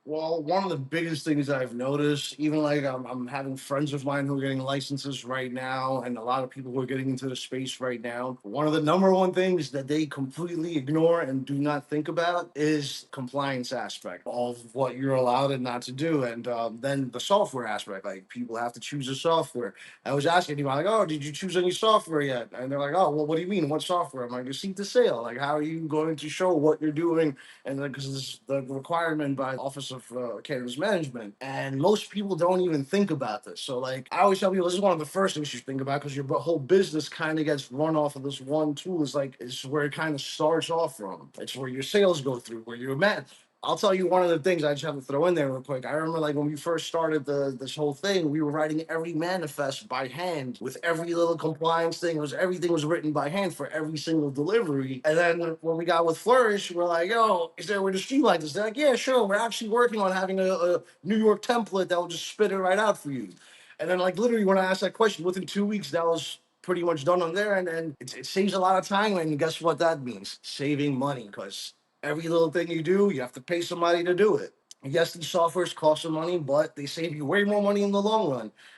Well, one of the biggest things I've noticed, even like I'm having friends of mine who are getting licenses right now, and a lot of people who are getting into the space right now. One of the number one things that they completely ignore and do not think about is compliance aspect of what you're allowed and not to do, and then the software aspect. Like people have to choose a software. I was asking people like, "Oh, did you choose any software yet?" And they're like, "Oh, well, what do you mean? What software?" I'm like, "Your seat to sale. Like, how are you going to show what you're doing?" And because it's the requirement by the Office of Cannabis Management, and most people don't even think about this. So, like, I always tell people, this is one of the first things you think about because your whole business kind of gets run off of this one tool. It's where it kind of starts off from. It's where your sales go through, where you're met. I'll tell you one of the things I just have to throw in there real quick. I remember like when we first started this whole thing, we were writing every manifest by hand with every little compliance thing. Everything was written by hand for every single delivery. And then when we got with Flourish, we're like, "Yo, is there a way to streamline this?" They're like, "Yeah, sure. We're actually working on having a New York template that will just spit it right out for you." And then like literally when I asked that question, within 2 weeks, that was pretty much done on there, and it saves a lot of time. And guess what that means? Saving money, because every little thing you do, you have to pay somebody to do it. Yes, these softwares cost some money, but they save you way more money in the long run.